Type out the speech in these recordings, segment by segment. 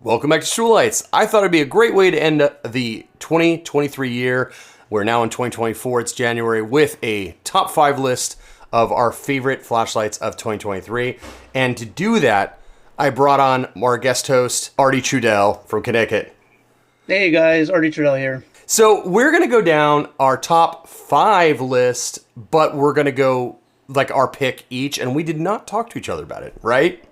Welcome back to Shoulights. I thought it'd be a great way to end the 2023 year. We're now in 2024. It's January with a top 5 list of our favorite flashlights of 2023. And to do that, I brought on our guest host, Artie Trudelle from Connecticut. Hey guys, Artie Trudelle here. So we're going to go down our top 5 list, but we're going to go like our pick each. And we did not talk to each other about it, right?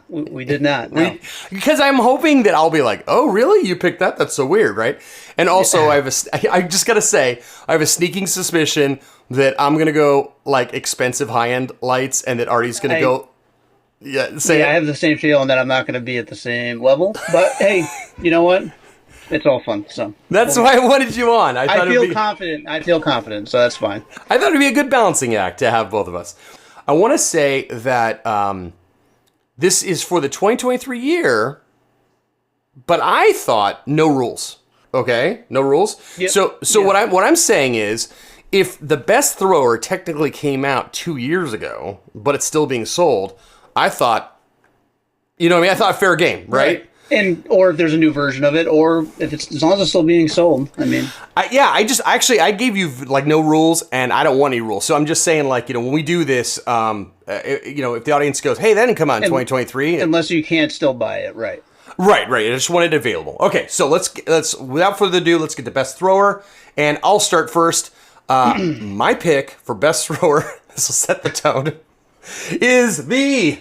We did not. No. Because I'm hoping that I'll be like, oh, really? You picked that? That's so weird, right? And also, I just got to say, I have a sneaking suspicion that I'm going to go like expensive high-end lights and that Artie's going to go... I have the same feeling that I'm not going to be at the same level. But hey, you know what? It's all fun. So that's why I wanted you on. I feel confident. I feel confident, so that's fine. I thought it'd be a good balancing act to have both of us. I want to say that... this is for the 2023 year, but I thought no rules. Okay, no rules. Yep. So what I'm saying is, if the best thrower technically came out 2 years ago, but it's still being sold, I thought, you know what I mean? I thought fair game, right? Or if there's a new version of it, or if it's as long as it's still being sold. I mean, I gave you like no rules, and I don't want any rules. So I'm just saying, like, when we do this, if the audience goes, "Hey, that didn't come out in 2023," unless you can't still buy it, right? Right. I just want it available. Okay, so let's without further ado, let's get the best thrower, and I'll start first. My pick for best thrower, this will set the tone, is the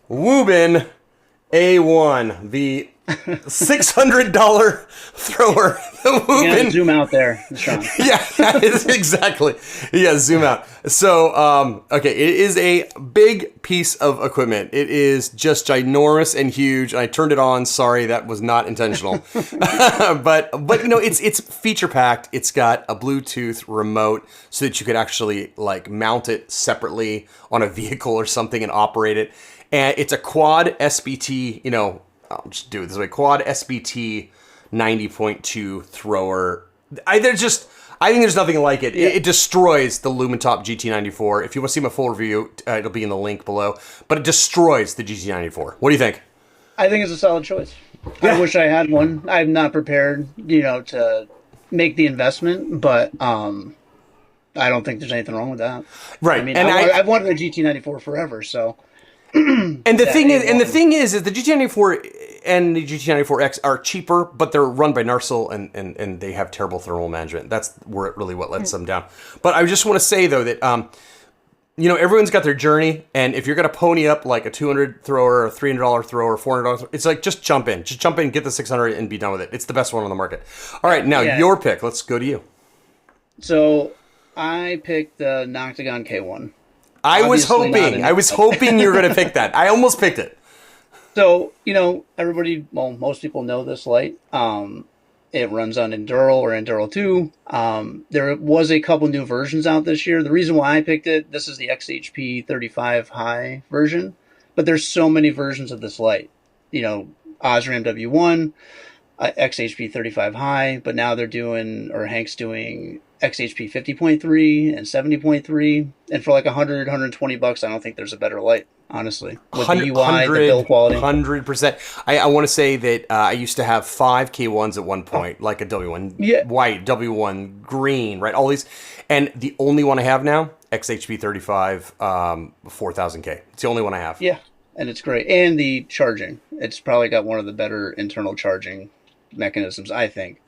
Woobin A1, the $600 thrower. You gotta zoom out there, Sean. Exactly. Yeah, zoom out. So, okay, it is a big piece of equipment. It is just ginormous and huge. I turned it on. Sorry, that was not intentional. but it's feature packed. It's got a Bluetooth remote so that you could actually like mount it separately on a vehicle or something and operate it. And it's a quad SBT, I'll just do it this way. Quad SBT 90.2 thrower. I think there's nothing like it. Yeah. It destroys the Lumentop GT94. If you want to see my full review, it'll be in the link below. But it destroys the GT94. What do you think? I think it's a solid choice. Yeah. I wish I had one. I'm not prepared, to make the investment, but I don't think there's anything wrong with that. Right. I mean, I've wanted a GT94 forever, so. And the thing is the GT94 and the GT94X are cheaper, but they're run by Narsil and they have terrible thermal management. That's what lets them down. But I just want to say though that everyone's got their journey, and if you're gonna pony up like a $200 thrower, a $300 thrower, $400 thrower, it's like just jump in, get the 600 and be done with it. It's the best one on the market. All right, now your pick. Let's go to you. So I picked the Noctagon K1. I was hoping you were going to pick that. I almost picked it. So, most people know this light. It runs on Endural or Endural 2. There was a couple new versions out this year. The reason why I picked it, this is the XHP 35 high version, but there's so many versions of this light. Osram W1, XHP 35 high, but now Hank's doing XHP 50.3 and 70.3, and for like $120, I don't think there's a better light, honestly. With the UI, the build quality, 100%. I want to say that I used to have 5 K1s at one point, like a W1 white, W1 green, right? All these, and the only one I have now, XHP 35, 4000K. It's the only one I have. Yeah, and it's great. And the charging, it's probably got one of the better internal charging mechanisms, I think.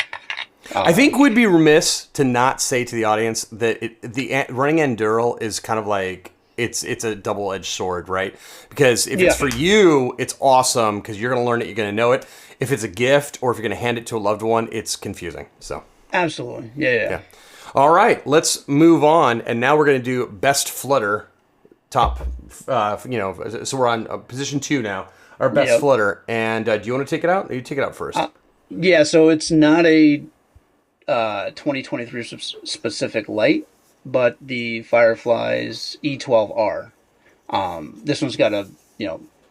I think we'd be remiss to not say to the audience that running Endural is kind of like it's a double-edged sword, right? Because if it's for you, it's awesome because you're going to learn it, you're going to know it. If it's a gift or if you're going to hand it to a loved one, it's confusing. So absolutely, yeah. All right, let's move on, and now we're going to do best flutter top. So we're on position 2 now. Our best flutter, and do you want to take it out? Or you take it out first. So it's not a 2023 specific light, but the Firefly's E12R. This one's got a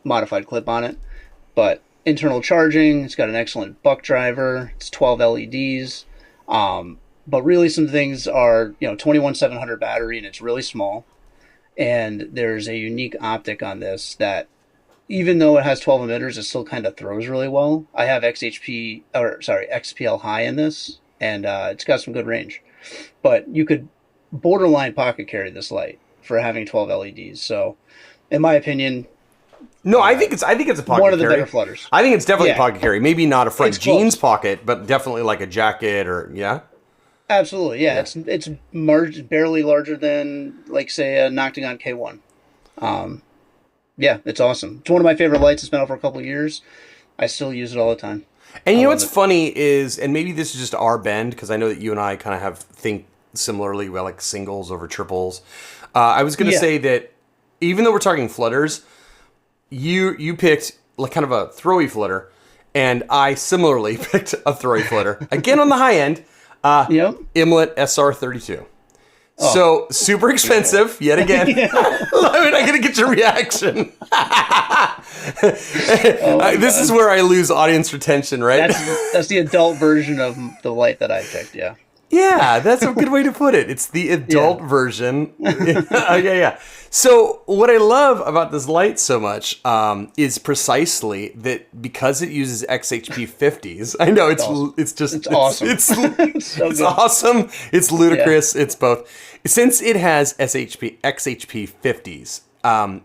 modified clip on it, but internal charging. It's got an excellent buck driver. It's 12 LEDs. But really, some things are 21700 battery, and it's really small. And there's a unique optic on this that even though it has 12 emitters, it still kind of throws really well. I have XPL high in this, and it's got some good range. But you could borderline pocket carry this light for having 12 LEDs. So, in my opinion, No, I think it's a pocket carry. one of the better flutters. I think it's definitely a Yeah. pocket carry. Maybe not a front It's close. jeans pocket, but definitely like a jacket or yeah. Absolutely, yeah. It's barely larger than, like, say, a Noctagon K1. Yeah, it's awesome. It's one of my favorite lights. It's been out for a couple of years. I still use it all the time. And you know what's it. funny is, and maybe this is just our bend, because I know that you and I kind of think similarly. We like singles over triples. I was going to Yeah. say that even though we're talking flutters, you picked like kind of a throwy flutter, and I similarly picked a throwy flutter. Again on the high end, Yep. Imlet SR32. So super expensive yet again. I mean, I gotta get your reaction. This is where I lose audience retention, right? That's the adult version of the light that I picked, yeah. Yeah, that's a good way to put it. It's the adult version. Yeah. So what I love about this light so much is precisely that because it uses XHP 50s. I know it's awesome. It's So it's good. awesome. It's ludicrous. It's both. Since it has XHP 50s,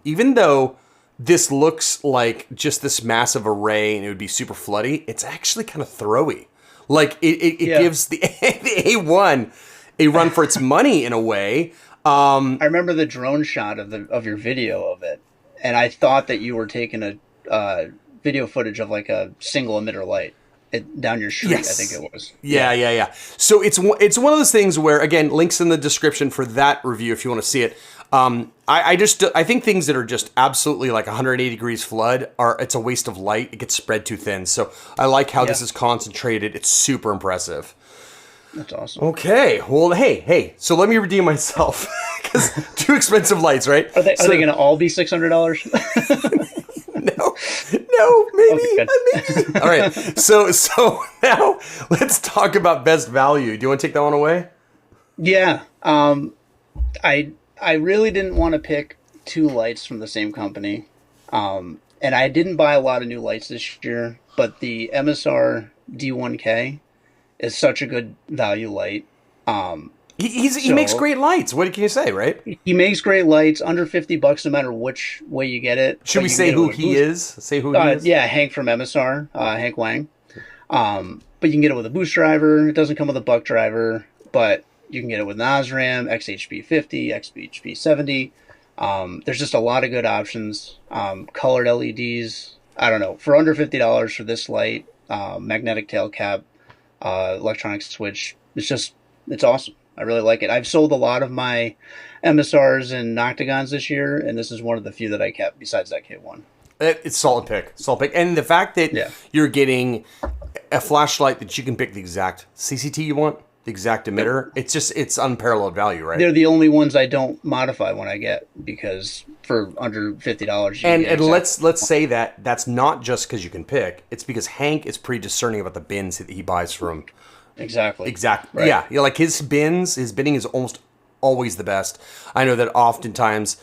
even though this looks like just this massive array and it would be super floody, it's actually kind of throwy. Like it gives the A1 a run for its money in a way. I remember the drone shot of your video of it, and I thought that you were taking a video footage of like a single emitter light down your street. Yes. I think it was. Yeah. So it's one of those things where, again, links in the description for that review if you want to see it. I think things that are just absolutely like 180 degrees flood it's a waste of light. It gets spread too thin. So I like how this is concentrated. It's super impressive. That's awesome. Okay. Well, hey. So let me redeem myself because too expensive lights, right? Are they going to all be $600? No, maybe. Okay, Maybe. All right. So now let's talk about best value. Do you want to take that one away? Yeah. I really didn't want to pick two lights from the same company. And I didn't buy a lot of new lights this year, but the MSR D1K is such a good value light. He makes great lights. What can you say, right? He makes great lights under $50 no matter which way you get it. Should we say who he is? Say who he is? Yeah, Hank from MSR, Hank Wang. But you can get it with a boost driver. It doesn't come with a buck driver, but you can get it with an Osram, XHP 50, XHP 70. There's just a lot of good options. Colored LEDs. I don't know. For under $50 for this light, magnetic tail cap, electronic switch, it's awesome. I really like it. I've sold a lot of my MSRs and Noctagons this year, and this is one of the few that I kept besides that K1. It's solid pick. And the fact that you're getting a flashlight that you can pick the exact CCT you want, the exact emitter, it's unparalleled value, right? They're the only ones I don't modify when I get, because for under $50 and let's say that that's not just because you can pick. It's because Hank is pretty discerning about the bins that he buys from. Exactly. Right. Yeah. Like his binning is almost always the best. I know that oftentimes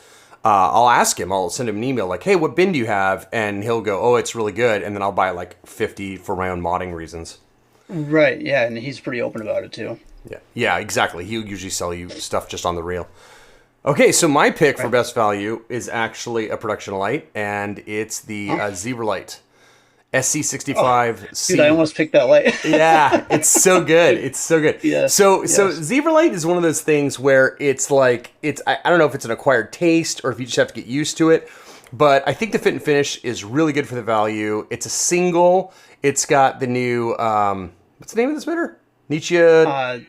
I'll ask him, I'll send him an email like, hey, what bin do you have? And he'll go, oh, it's really good. And then I'll buy like 50 for my own modding reasons. Right. Yeah. And he's pretty open about it too. Yeah, exactly. He'll usually sell you stuff just on the reel. Okay, so my pick for best value is actually a production light, and it's the Zebra Light. SC65C. Dude, I almost picked that light. Yeah, it's so good. It's so good. Yeah. So Zebra Light is one of those things where it's like I don't know if it's an acquired taste or if you just have to get used to it, but I think the fit and finish is really good for the value. It's a single. It's got the new what's the name of this emitter? Nietzsche 719A.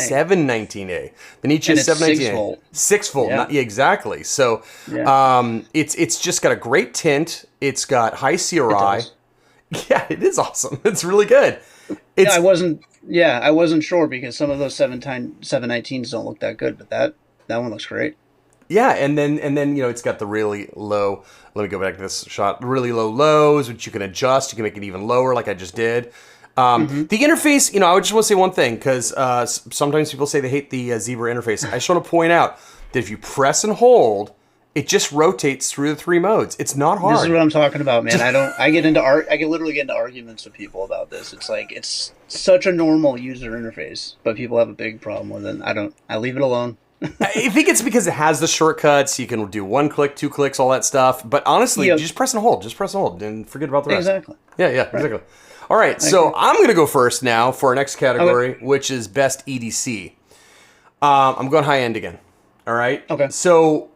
719A. The Nietzsche And it's 719A. 6 volt. 6 volt. Yeah. Exactly. So it's just got a great tint. It's got high CRI. Yeah, it is awesome. It's really good. I wasn't sure because some of those 719s don't look that good, but that one looks great. Yeah, and then it's got the really low. Let me go back to this shot. Really low lows, which you can adjust. You can make it even lower, like I just did. The interface, I just want to say one thing because sometimes people say they hate the Zebra interface. I just want to point out that if you press and hold, It just rotates through the 3 modes. It's not hard. This is what I'm talking about, man. I get literally get into arguments with people about this. It's like, it's such a normal user interface, but people have a big problem with it. I leave it alone. I think it's because it has the shortcuts. You can do 1 click, 2 clicks, all that stuff. But honestly, you just press and hold. Just press and hold and forget about the rest. Exactly. Yeah, exactly. All right, so I'm going to go first now for our next category, which is best EDC. I'm going high end again. All right? Okay. So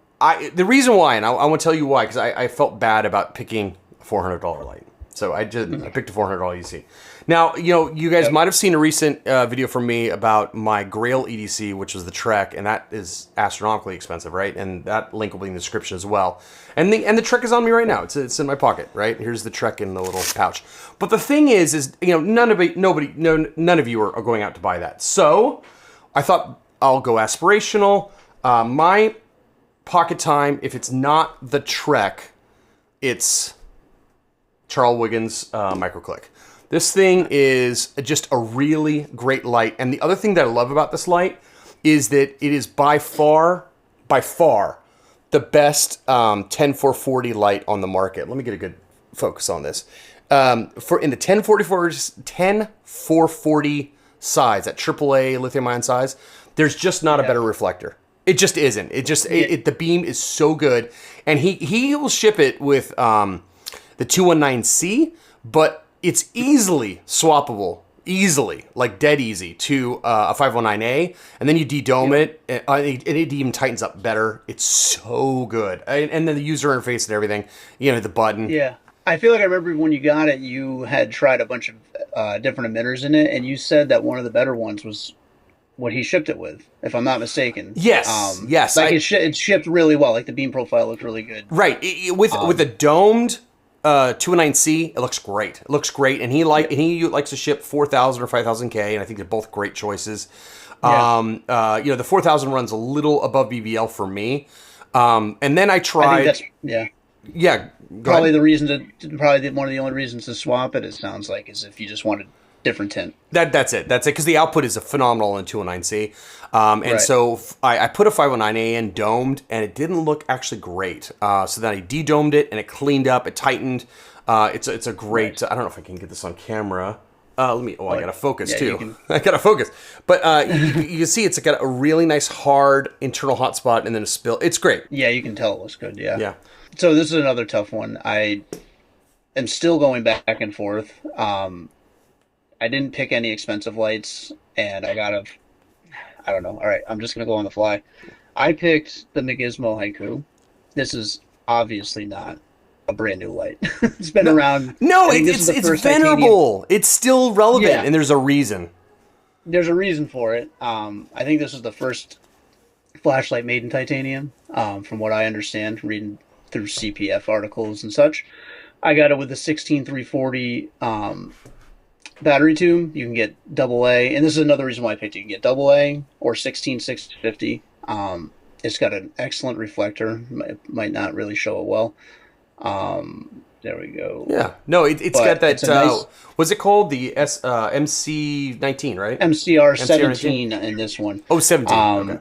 the reason why, and I want to tell you why, because I felt bad about picking a $400 light. So I picked a $400 EDC. Now, you guys might have seen a recent video from me about my Grail EDC, which was the Trek, and that is astronomically expensive, right? And that link will be in the description as well. And the Trek is on me right now. It's in my pocket, right? Here's the Trek in the little pouch. But the thing is none of you are going out to buy that. So I thought I'll go aspirational. My pocket time, if it's not the Trek, it's Charles Wiggins MicroClick. This thing is just a really great light. And the other thing that I love about this light is that it is by far, the best 10440 light on the market. Let me get a good focus on this. In the 10440 size, that AAA lithium ion size, there's just not a better reflector. It just isn't. The beam is so good. And he will ship it with the 219C, but it's easily swappable, like dead easy, to a 509A, and then you de-dome it, and it even tightens up better. It's so good. And then the user interface and everything, the button. Yeah. I feel like I remember when you got it, you had tried a bunch of different emitters in it, and you said that one of the better ones was what he shipped it with, if I'm not mistaken. Yes, yes. Like it shipped really well. Like the beam profile looked really good. Right. With a domed 209C, it looks great. And he likes to ship 4000 or 5000K, and I think they're both great choices. Yeah. The 4000 runs a little above BBL for me. And then I tried. I think that's, yeah. Probably one of the only reasons to swap it sounds like, is if you just wanted different tint. That's it. Because the output is a phenomenal in 209C. And so I put a 509A in domed, and it didn't look actually great. So then I de-domed it, and it cleaned up, it tightened. It's a great, I don't know if I can get this on camera. I got to focus too. I got to focus. But you can see it's got a really nice hard internal hotspot and then a spill. It's great. Yeah, you can tell it looks good, Yeah. So this is another tough one. I am still going back and forth. I didn't pick any expensive lights, and I don't know. All right, I'm just going to go on the fly. I picked the Magismo Haiku. This is obviously not a brand new light. It's been around. No, it's venerable. Titanium. It's still relevant, and there's a reason. There's a reason for it. I think this is the first flashlight made in titanium, from what I understand, reading through CPF articles and such. I got it with the 16340 battery tube. You can get AA, and this is another reason why I picked it. You can get AA or 16650. It's got an excellent reflector. It might not really show it well. There we go. Yeah. No, it's got that. Nice, what's it called? The MC19, right? MCR 17 in this one. Oh, 17. Okay.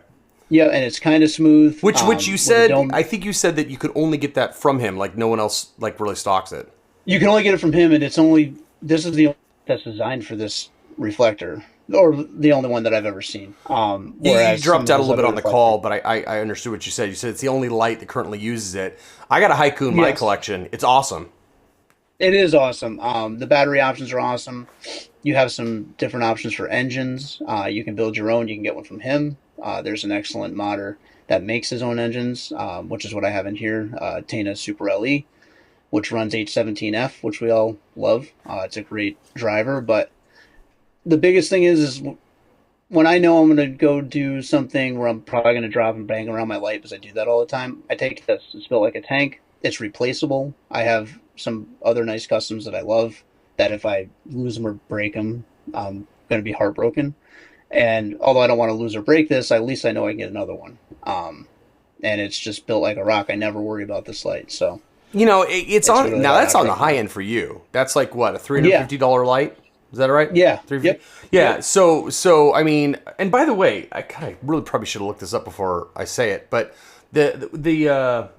Yeah, and it's kind of smooth. Which you said, I think you said that you could only get that from him. Like no one else really stocks it. You can only get it from him, and this is the only that's designed for this reflector, or the only one that I've ever seen. You dropped out a little bit on the call, but I understood what you said. You said it's the only light that currently uses it. I got a Haiku in my collection. It's awesome. It is awesome. The battery options are awesome. You have some different options for engines. You can build your own. You can get one from him. There's an excellent modder that makes his own engines, which is what I have in here. Tana Super LE, which runs H17F, which we all love. It's a great driver, but the biggest thing is when I know I'm going to go do something where I'm probably going to drop and bang around my light, because I do that all the time, I take this. It's built like a tank. It's replaceable. I have some other nice customs that I love that if I lose them or break them, I'm going to be heartbroken. And although I don't want to lose or break this, at least I know I can get another one. And it's just built like a rock. I never worry about this light. So it's on really now. That's on the high end for you. That's like what, a $350 light? Is that right? Yeah. Yep. Yeah. So I mean, and by the way, I really probably should have looked this up before I say it, but the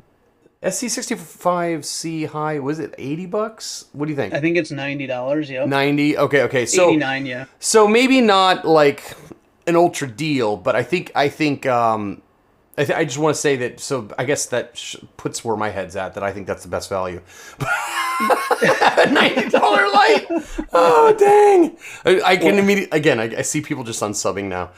SC65C high, was it $80? What do you think? I think it's $90. Yep. 90. Okay. So 89. Yeah. so maybe not like an ultra deal, but I just want to say that. So I guess that puts where my head's at. That I think that's the best value. $90 light. Oh dang! I can immediately again. I see people just unsubbing now.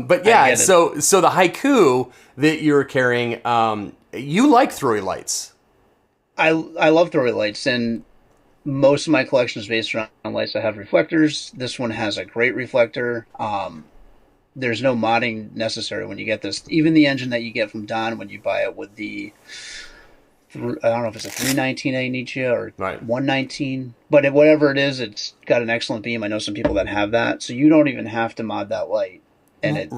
But yeah. So the haiku that you're carrying, you like throwy lights. I love throwy lights, and most of my collection is based around lights that have reflectors. This one has a great reflector. There's no modding necessary when you get this. Even the engine that you get from Don when you buy it with the, I don't know if it's a 319A Nietzsche or 119, but whatever it is, got an excellent beam. I know some people that have that, so you don't even have to mod that light, and it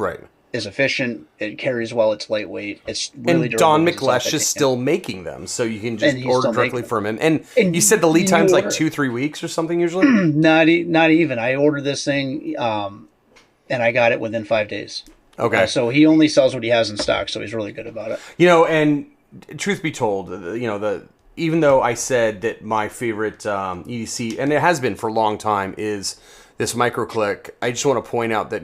is efficient. It carries well. It's lightweight. It's really durable. Don McLesh is still making them, so you can just order directly from him. And you said the lead time's like 2-3 weeks or something usually. Not even. I ordered this thing. And I got it within 5 days. Okay. So he only sells what he has in stock, so he's really good about it. And truth be told, even though I said that my favorite EDC, and it has been for a long time, is this MicroClick, I just want to point out that,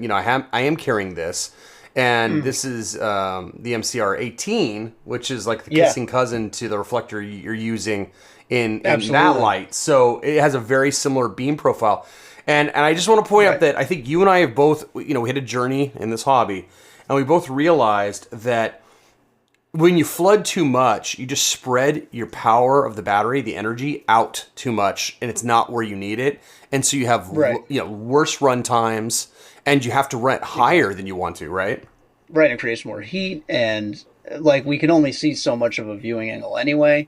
I am carrying this, and this is the MCR 18, which is like the kissing cousin to the reflector you're using in that light. So it has a very similar beam profile. And I just want to point out that I think you and I have both, we had a journey in this hobby, and we both realized that when you flood too much, you just spread your power of the battery, the energy, out too much, and it's not where you need it. And so you have worse run times, and you have to run it higher than you want to, right? Right, it creates more heat, and like we can only see so much of a viewing angle anyway,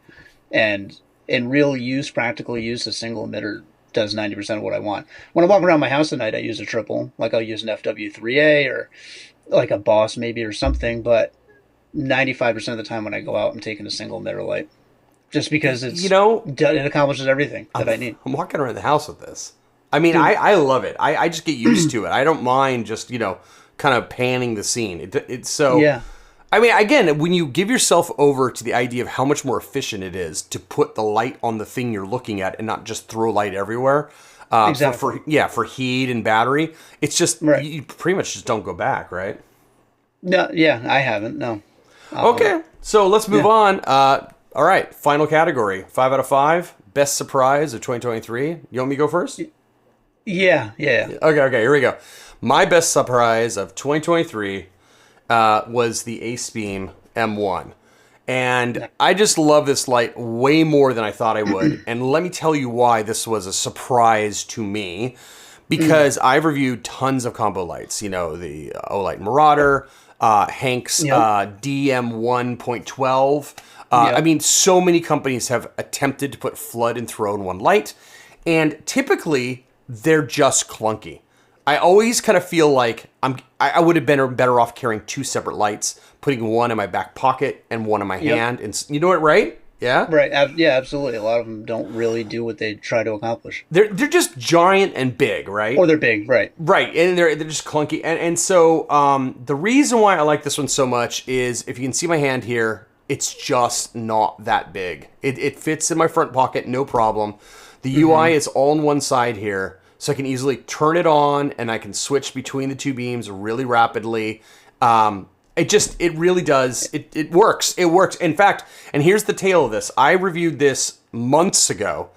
and in real use, practical use, a single emitter does 90% of what I want. When I walk around my house at night, I use a triple. Like I'll use an FW3A or like a Boss maybe or something, but 95% of the time when I go out, I'm taking a single emitter light. Just because it accomplishes everything that I need. I'm walking around the house with this. I mean, I love it. I just get used to it. I don't mind just, kind of panning the scene. It's so... Yeah. I mean, again, when you give yourself over to the idea of how much more efficient it is to put the light on the thing you're looking at and not just throw light everywhere, for heat and battery, it's just you pretty much just don't go back, right? No, I haven't. No. Okay, so let's move on. All right, final category: 5 out of 5, best surprise of 2023. You want me to go first? Yeah. Okay, here we go. My best surprise of 2023. Was the Ace Beam M1. And I just love this light way more than I thought I would. And let me tell you why this was a surprise to me. Because I've reviewed tons of combo lights. The Olight Marauder, Hank's DM 1.12. I mean, so many companies have attempted to put flood and throw in one light. And typically, they're just clunky. I always kind of feel like I would have been better off carrying 2 separate lights, putting one in my back pocket and one in my hand. And you know it, right? Yeah? Right. Yeah, absolutely. A lot of them don't really do what they try to accomplish. They're just giant and big, right? Or they're big, right. Right. And they're just clunky. And so the reason why I like this one so much is, if you can see my hand here, it's just not that big. It fits in my front pocket, no problem. The UI is all on one side here. So I can easily turn it on, and I can switch between the two beams really rapidly. It really does. It works. It works. In fact, and here's the tale of this. I reviewed this months ago,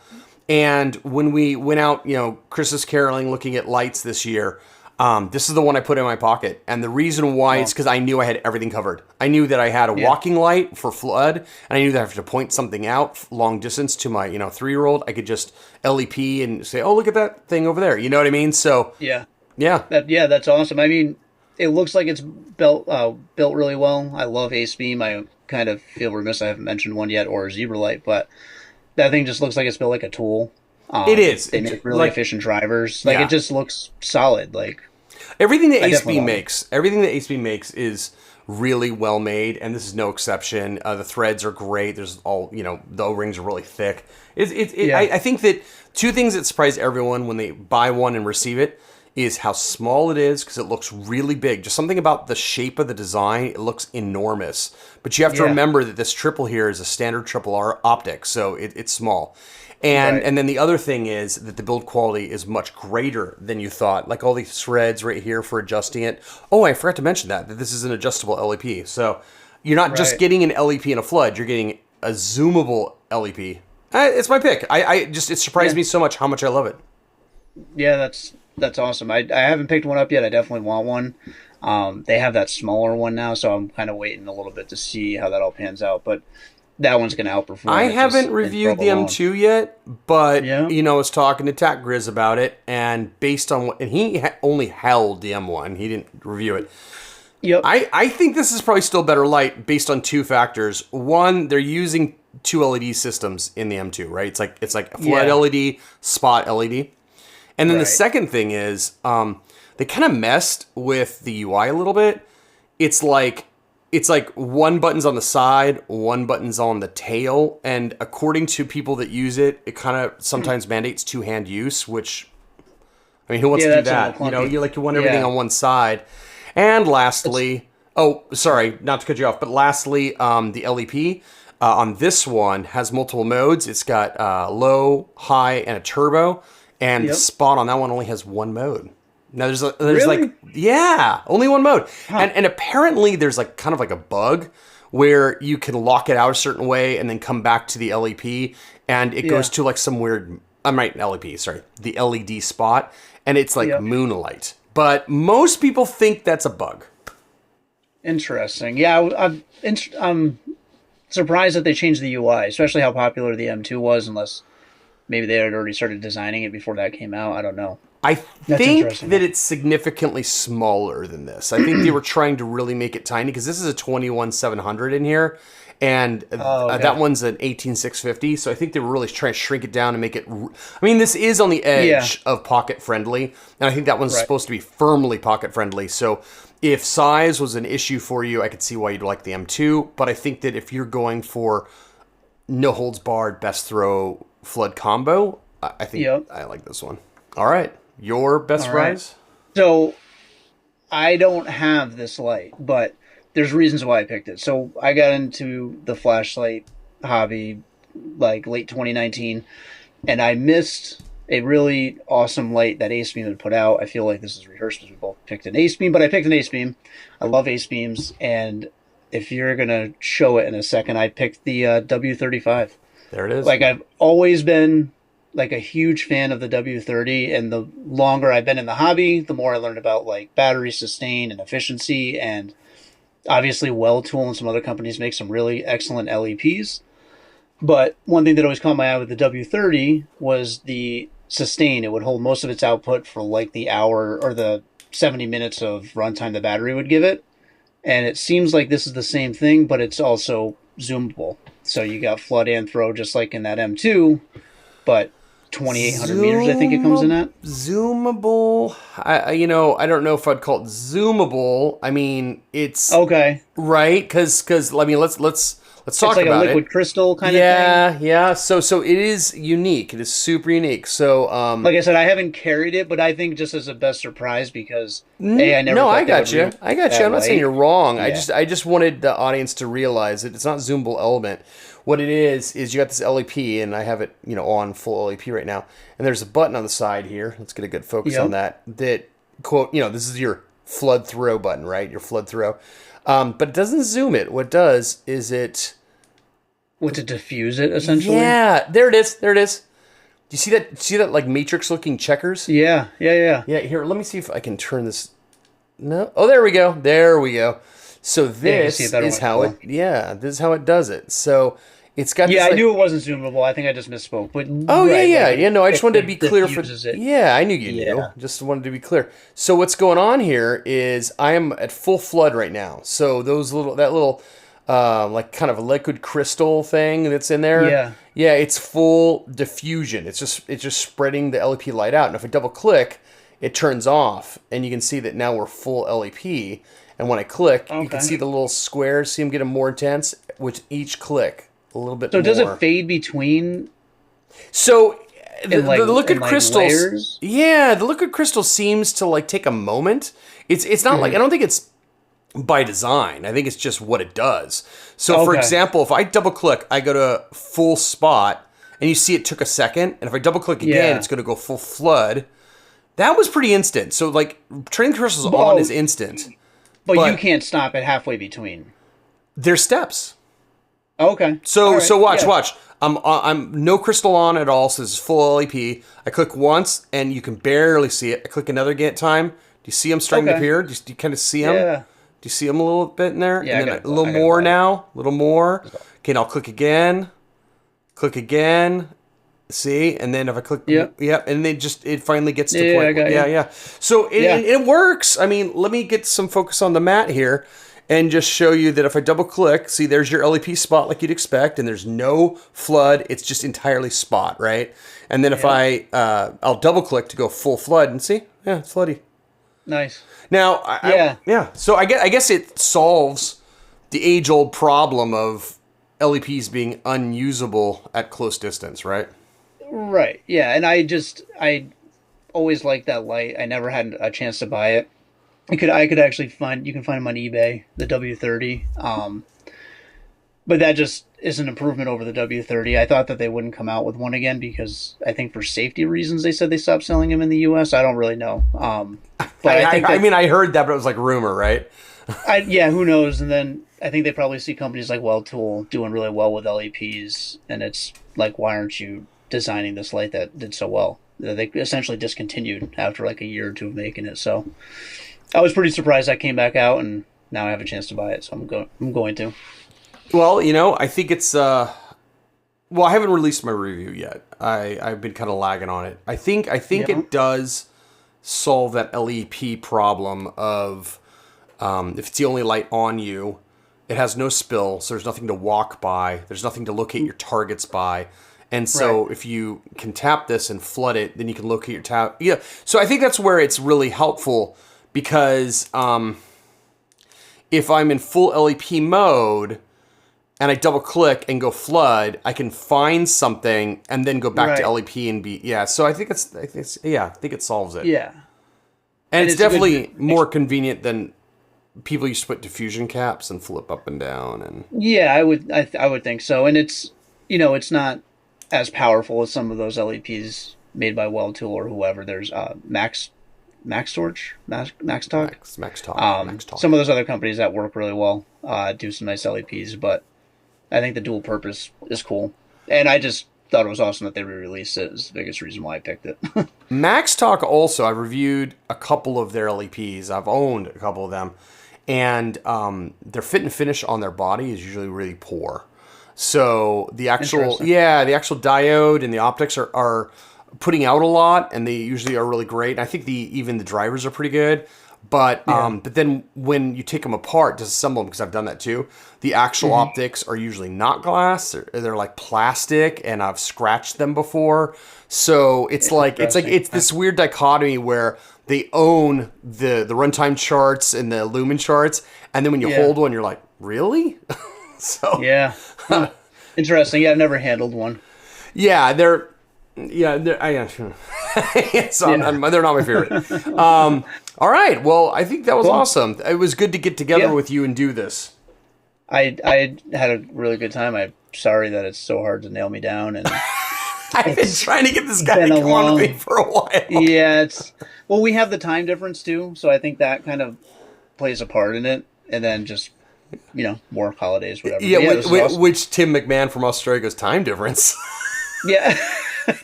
and when we went out, Christmas caroling, looking at lights this year, this is the one I put in my pocket. And the reason why is because I knew I had everything covered. I knew that I had a walking light for flood, and I knew that if I have to point something out long distance to my 3-year-old, I could just LEP and say, "Oh, look at that thing over there." You know what I mean? So that's awesome. I mean, it looks like it's built really well. I love Ace Beam. I kind of feel remiss I haven't mentioned one yet, or Zebra Light, but that thing just looks like it's built like a tool. It is. They make really efficient drivers. It just looks solid. Everything that Ace Beam makes is really well made, and this is no exception. The threads are great. There's all the O-rings are really thick. I think that 2 things that surprise everyone when they buy one and receive it is how small it is because it looks really big. Just something about the shape of the design, it looks enormous. But you have to remember that this triple here is a standard triple R optic, so it's small. And then the other thing is that the build quality is much greater than you thought. Like all these threads right here for adjusting it. Oh, I forgot to mention that this is an adjustable LEP. So you're not just getting an LEP in a flood, you're getting a zoomable LEP. It's my pick. It surprised me so much how much I love it. Yeah, that's awesome. I haven't picked one up yet. I definitely want one. They have that smaller one now, so I'm kind of waiting a little bit to see how that all pans out. But that one's going to outperform. I haven't reviewed the M2 yet, but I was talking to Tac Grizz about it, and based on what, and he only held the M1, he didn't review it. Yep. I think this is probably still better light based on two factors. One, they're using two LED systems in the M2, right? It's like a flood LED, spot LED. And then the second thing is, they kind of messed with the UI a little bit. It's like one button's on the side, one button's on the tail, and according to people that use it, it kind of sometimes mandates two-hand use, which, I mean, who wants to do that? You want everything on one side. And lastly, sorry, not to cut you off, but lastly, the LEP on this one has multiple modes. It's got low, high, and a turbo. And the spot on that one only has one mode. Now there's really? Only one mode. Huh. And apparently there's like kind of like a bug where you can lock it out a certain way and then come back to the LEP and it goes to like some weird, the LED spot, and it's like moonlight. But most people think that's a bug. Interesting. Yeah, I'm surprised that they changed the UI, especially how popular the M2 was, unless maybe they had already started designing it before that came out. I don't know. I think that it's significantly smaller than this. I think they were trying to really make it tiny because this is a 21700 in here, and that one's an 18650. So I think they were really trying to shrink it down and make it. I mean, this is on the edge of pocket friendly, and I think that one's supposed to be firmly pocket friendly. So if size was an issue for you, I could see why you'd like the M2. But I think that if you're going for no holds barred best throw flood combo, I think I like this one. All right. Your best surprise? So I don't have this light, but there's reasons why I picked it. So I got into the flashlight hobby like late 2019, and I missed a really awesome light that Ace Beam had put out. I feel like this is rehearsed because we both picked an Ace Beam, but I picked an Ace Beam. I love Ace Beams, and if you're going to show it in a second, I picked the W35. There it is. Like, I've always been like a huge fan of the W30, and the longer I've been in the hobby, the more I learned about like battery sustain and efficiency, and obviously Well-Tool and some other companies make some really excellent LEPs. But one thing that always caught my eye with the W30 was the sustain. It would hold most of its output for like the hour or the 70 minutes of runtime the battery would give it. And it seems like this is the same thing, but it's also zoomable. So you got flood and throw just like in that M2, but 2,800 meters, I think it comes in at. Zoomable. I don't know if I'd call it zoomable. I mean, it's okay, right? Because I mean, let's talk about it. It's like a liquid crystal kind of thing. Yeah. So it is unique. It is super unique. So like I said, I haven't carried it, but I think just as a best surprise because I never. No, I got you. I'm not saying you're wrong. Yeah. I just wanted the audience to realize that it's not zoomable element. What it is you got this LEP, and I have it, on full LEP right now. And there's a button on the side here. Let's get a good focus on that. That quote, this is your flood throw button, right? Your flood throw. But it doesn't zoom it. What it does is it. To diffuse it, essentially? Yeah, there it is. Do you see that? See that like matrix looking checkers? Yeah. Yeah, here, let me see if I can turn this. No. Oh, there we go. So this is how it does it. So it's got I knew it wasn't zoomable. I think I just misspoke. But I just wanted to be clear for it. Yeah, I knew you knew. Just wanted to be clear. So what's going on here is I am at full flood right now. So that little like kind of a liquid crystal thing that's in there. Yeah, it's full diffusion. It's just spreading the LEP light out. And if I double click, it turns off, and you can see that now we're full LEP. And when I click, you can see the little squares. See them getting more intense with each click, a little bit more. So does it fade between? So the liquid like crystals, layers? yeah, the liquid crystal seems to like take a moment. It's not like, I don't think it's by design. I think it's just what it does. So for Okay. example, if I double click, I go to full spot, and you see it took a second. And if I double click again, Yeah. it's going to go full flood. That was pretty instant. So like turning the crystals on is instant. But you But can't stop it halfway between. there's steps. Okay. So All right. so watch Yeah. watch. I'm no crystal on at all. So this is full LEP. I click once and you can barely see it. I click another time. Do you see them starting to Okay. appear? Do you kind of see them? Yeah. Do you see them a little bit in there? Yeah, And I then gotta a little I gotta more buy it. now. A little more. Okay, and I'll click again. Click again. See, and then if I click, Yep. and it finally gets to the Yeah, point. I got you. Yeah. So Yeah. it works. I mean, let me get some focus on the mat here, and just show you that if I double click, see, there's your LEP spot like you'd expect, and there's no flood. It's just entirely spot, right? And then if I'll double click to go full flood, and see, yeah, it's floody. Nice. Now, Yeah. So I guess it solves the age-old problem of LEPs being unusable at close distance, right? Right. Yeah. And I always liked that light. I never had a chance to buy it. I could actually you can find them on eBay, the W30. But that just is an improvement over the W30. I thought that they wouldn't come out with one again because I think for safety reasons they said they stopped selling them in the US. I don't really know. But I mean, I heard that, but it was like rumor, right? yeah, who knows? And then I think they probably see companies like Well Tool doing really well with LEPs, and it's like, why aren't you designing this light that did so well? They essentially discontinued after like a year or two of making it. So I was pretty surprised that came back out, and now I have a chance to buy it. So I'm going to. Well, I think it's well, I haven't released my review yet. I've been kind of lagging on it. I think it does solve that LEP problem of if it's the only light on you, it has no spill, so there's nothing to walk by. There's nothing to locate your targets by. And so if you can tap this and flood it, then you can locate your tap. Yeah. So I think that's where it's really helpful because if I'm in full LEP mode and I double click and go flood, I can find something and then go back to LEP and be, So I think I think it solves it. Yeah. And it's definitely more convenient than people used to put diffusion caps and flip up and down. And Yeah, I would think so. And it's not as powerful as some of those LEPs made by Well Tool or whoever. There's Max Torch, Max Talk. Max Talk. Some of those other companies that work really well do some nice LEPs, but I think the dual purpose is cool. And I just thought it was awesome that they re-released it. Is the biggest reason why I picked it. Max Talk also, I've reviewed a couple of their LEPs. I've owned a couple of them. And their fit and finish on their body is usually really poor. So the actual diode and the optics are putting out a lot, and they usually are really great. And I think even the drivers are pretty good. But then when you take them apart, disassemble them, because I've done that too, the actual optics are usually not glass. They're like plastic, and I've scratched them before. So it's this weird dichotomy where they own the runtime charts and the lumen charts, and then when you hold one, you're like, really? So Huh. Interesting. Yeah, I've never handled one. they're not my favorite. All right, well, I think that was awesome. It was good to get together with you and do this. I had a really good time. I'm sorry that it's so hard to nail me down, and I've been trying to get this guy to come on with me for a while. Yeah, we have the time difference too, so I think that kind of plays a part in it, and then just work holidays, whatever. Which Tim McMahon from Australia goes, time difference. Yeah.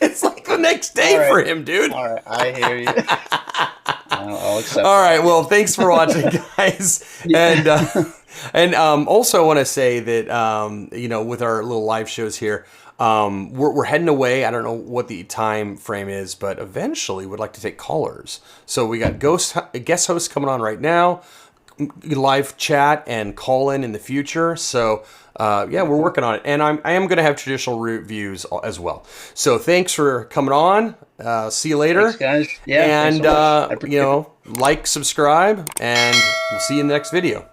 It's like the next day for him, dude. All right, I hear you. I'll accept. All right, well, thanks for watching, guys. And also want to say that with our little live shows here, we're heading away. I don't know what the time frame is, but eventually we'd like to take callers. So we got guest hosts coming on right now, live chat and call in the future. So we're working on it, and I am going to have traditional reviews as well. So thanks for coming on. See you later. Thanks, guys. Yeah, and so like, subscribe, and we'll see you in the next video.